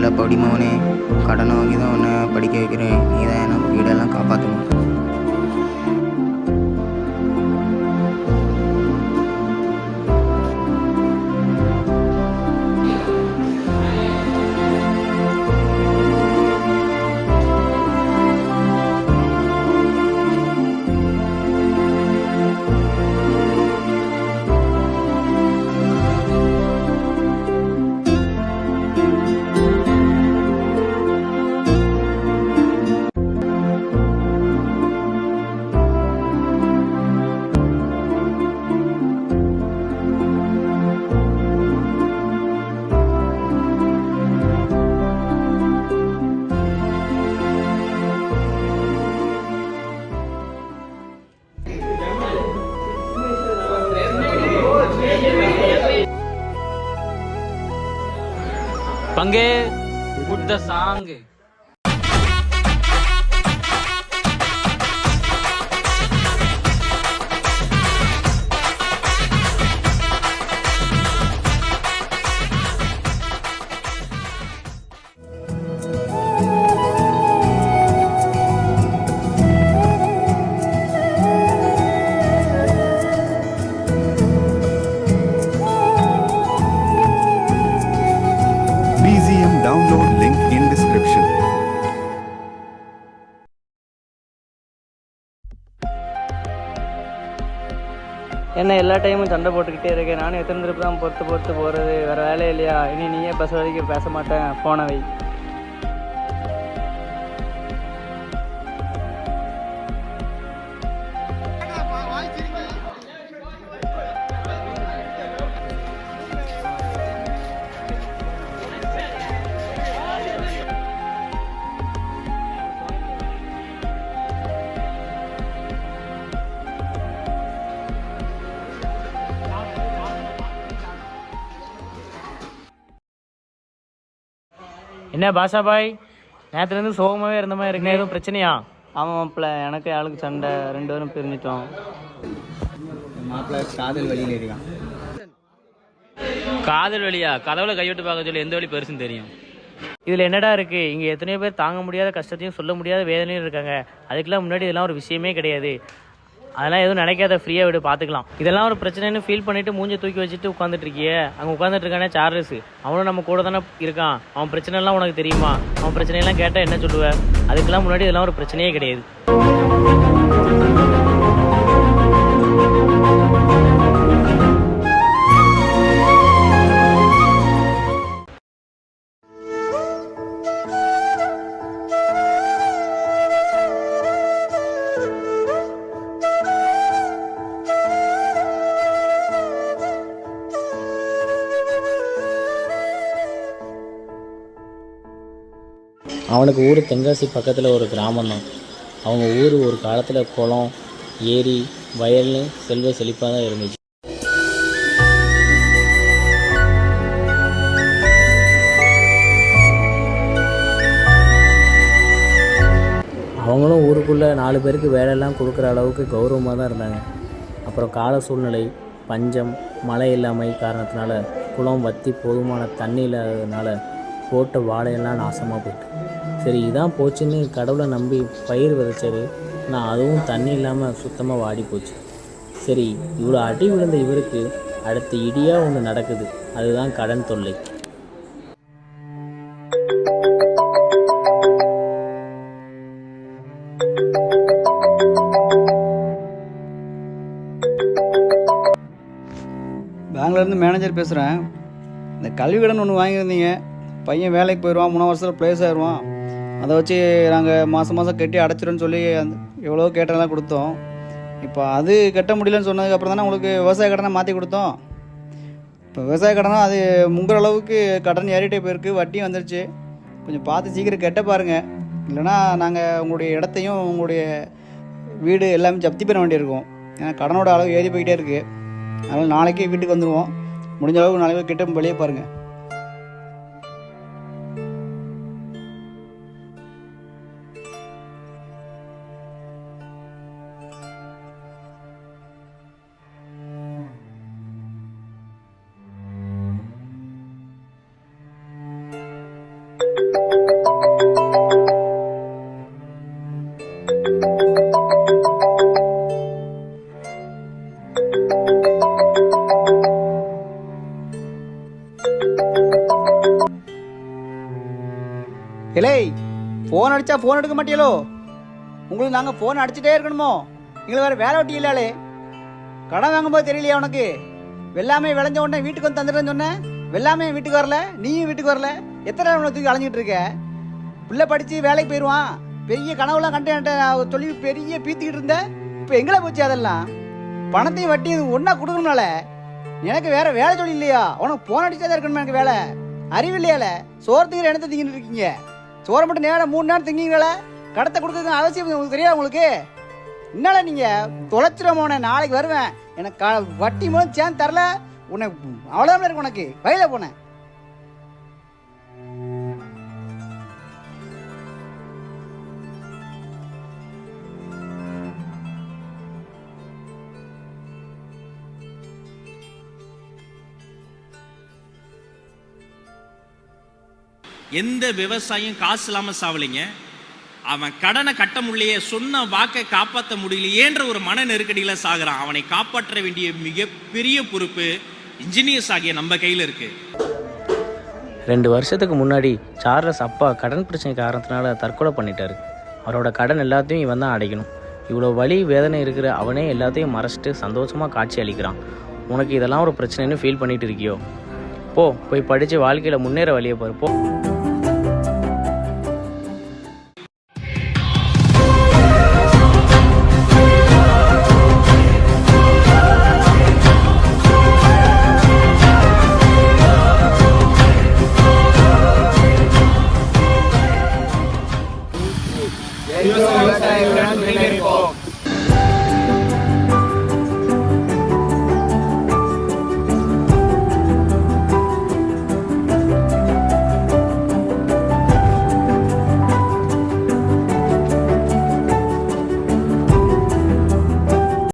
நல்லா படி மகனே, கடனை வாங்கி தான் உன்னை படிக்க வைக்கிறேன். நீ தான் நம்ம வீடெல்லாம் காப்பாற்றணும். Pange, put the song. BZM download link in description. என்ன எல்லா டைமும் சண்டை போட்டுக்கிட்டே இருக்கேன். நானும் எத்தனை திருப்பி தான் பொறுத்து போகிறது. வேறு வேலை இல்லையா? இனி நீயே பஸ் வரைக்கும் பேச மாட்டேன், ஃபோனை வை. என்ன பாஷா பாய், நேற்றுலேருந்து சோகமாகவே இருந்த மாதிரி இருக்குண்ணே, எதுவும் பிரச்சனையா? ஆமாம் மாப்பிள்ள, எனக்கு ஆளுக்கு சண்டை, 2 பேரும் பிரிஞ்சிட்டோம். மாப்பிள்ளை காதல் வழியில் இருக்கான். காதல் வழியா? கதவுல கைவிட்டு பார்க்க சொல்லி எந்த வழி பெருசுன்னு தெரியும். இதில் என்னடா இருக்குது? இங்கே எத்தனையோ பேர் தாங்க முடியாத கஷ்டத்தையும் சொல்ல முடியாத வேதனையும் இருக்காங்க. அதுக்கெல்லாம் முன்னாடி இதெல்லாம் ஒரு விஷயமே கிடையாது. அதெல்லாம் எதுவும் நினைக்காத, ஃப்ரீயாக விடு, பார்த்துக்கலாம். இதெல்லாம் ஒரு பிரச்சனைன்னு ஃபீல் பண்ணிவிட்டு மூஞ்சை தூக்கி வச்சுட்டு உட்காந்துட்டு இருக்கியே. அங்கே உட்காந்துட்டு இருக்கானே சார்லஸ், அவனும் நம்ம கூட தானே இருக்கான். அவன் பிரச்சனைலாம் உனக்கு தெரியுமா? அவன் பிரச்சனையெல்லாம் கேட்டால் என்ன சொல்லுவேன்? அதுக்கெல்லாம் முன்னாடி இதெல்லாம் ஒரு பிரச்சனையே கிடையாது. அவனுக்கு ஊர் தென்காசி பக்கத்தில் ஒரு கிராமம்தான். அவங்க ஊர் ஒரு காலத்தில் குளம், ஏரி, வயல்னு செல்வ செழிப்பாக தான் இருந்துச்சு. அவங்களும் ஊருக்குள்ளே 4 பேருக்கு வேலையெல்லாம் கொடுக்குற அளவுக்கு கௌரவமாக தான் இருந்தாங்க. அப்புறம் கால சூழ்நிலை, பஞ்சம், மழை இல்லாமை காரணத்தினால குளம் வற்றி போதுமான தண்ணி இல்லாததுனால போட்ட வாழையெல்லாம் நாசமாக போயிட்டு, சரி இதான் போச்சுன்னு கடவுளை நம்பி பயிர் விதைச்சாரு. நான் அதுவும் தண்ணி இல்லாமல் சுத்தமாக வாடி போச்சு. சரி, இவ்வளோ அடி விழுந்த இவருக்கு அடுத்து இடியாக ஒன்று நடக்குது. அதுதான் கடன் தொல்லை. பேங்க்லேருந்து மேனேஜர் பேசுகிறேன். இந்த கல்வி கடன் ஒன்று வாங்கியிருந்தீங்க. பையன் வேலைக்கு போயிடுவான், 3 வருஷத்தில் ப்ளேஸ் ஆயிடுவான். அதை வச்சு நாங்கள் மாதம் கட்டி அடைச்சிடுன்னு சொல்லி எவ்வளோ கேட்டெல்லாம் கொடுத்தோம். இப்போ அது கட்ட முடியலன்னு சொன்னதுக்கப்புறம் தானே உங்களுக்கு விவசாய கடனை மாற்றி கொடுத்தோம். இப்போ விவசாய கடனா அது முங்குற அளவுக்கு கடன் ஏறிட்டே போயிருக்கு, வட்டியும் வந்துருச்சு. கொஞ்சம் பார்த்து சீக்கிரம் கட்ட பாருங்கள். இல்லைனா நாங்கள் உங்களுடைய இடத்தையும் உங்களுடைய வீடு எல்லாமே ஜப்தி பண்ண வேண்டியிருக்கும். ஏன்னா கடனோட அளவு ஏறி போய்கிட்டே இருக்குது. அதனால் நாளைக்கே வீட்டுக்கு வந்துடுவோம். முடிஞ்ச அளவுக்கு நாளைக்கு கிட்ட வெளியே பாருங்கள். இலே ஃபோன் அடித்தா ஃபோன் எடுக்க மாட்டீங்களோ? உங்களுக்கு நாங்கள் ஃபோன் அடிச்சுட்டே இருக்கணுமோ? எங்களுக்கு வேறு வேலை வெட்டி இல்லாலே. கடன் வாங்கும்போது தெரியலையா உனக்கு? வெள்ளாமே விளைஞ்ச உடனே வீட்டுக்கு வந்து தந்துடுறேன்னு சொன்னேன். வெள்ளாமே வீட்டுக்கு வரல, நீயும் வீட்டுக்கு வரல. எத்தனை நேரம் தூக்கி அலைஞ்சிட்டு இருக்க? பிள்ளை படித்து வேலைக்கு போயிடுவான், பெரிய கனவுலாம் கண்டு சொல்லி பெரிய பீத்திக்கிட்டு இருந்த. இப்போ எங்களை போச்சு அதெல்லாம்? பணத்தையும் வட்டியும் ஒன்றா கொடுக்கணும்னால எனக்கு வேற வேலை சொல்லி இல்லையா? உனக்கு ஃபோன் அடிச்சா இருக்கணுமா எனக்கு வேலை? அறிவு இல்லையால? சோறத்துக்கு இடத்த திங்கிட்டு இருக்கீங்க. சோறை மட்டும் நேரம் 3 நேரம் திங்கிங்கள, கடத்தை கொடுக்குறது அவசியம் உங்களுக்கு தெரியாது உங்களுக்கு? என்னால நீங்கள் தொலைச்சிடமோனே நாளைக்கு வருவேன். எனக்கு வட்டி மூலம் சேர்ந்து தரல உனக்கு அவ்வளோதான் இருக்கு. உனக்கு வயல போனேன். எந்த விவசாயம் காசு இல்லாமல் சாவலிங்க. அவன் கடனை கட்ட முடியலையே, சொன்ன வாக்கை காப்பாற்ற முடியலையேன்ற ஒரு மன நெருக்கடியில் சாகுறான். அவனை காப்பாற்ற வேண்டிய மிகப்பெரிய பொறுப்பு இன்ஜினியர்ஸ் ஆகிய நம்ம கையில் இருக்கு. 2 வருஷத்துக்கு முன்னாடி சார்லஸ் அப்பா கடன் பிரச்சனை காரணத்தினால தற்கொலை பண்ணிட்டாரு. அவரோட கடன் எல்லாத்தையும் இவன் தான் அடைக்கணும். இவ்வளோ வலி வேதனை இருக்கிற அவனே எல்லாத்தையும் மறைச்சிட்டு சந்தோஷமாக காட்சி அளிக்கிறான். உனக்கு இதெல்லாம் ஒரு பிரச்சனைன்னு ஃபீல் பண்ணிட்டு இருக்கியோ? போய் படித்து வாழ்க்கையில் முன்னேற வழியை பாரு. போ.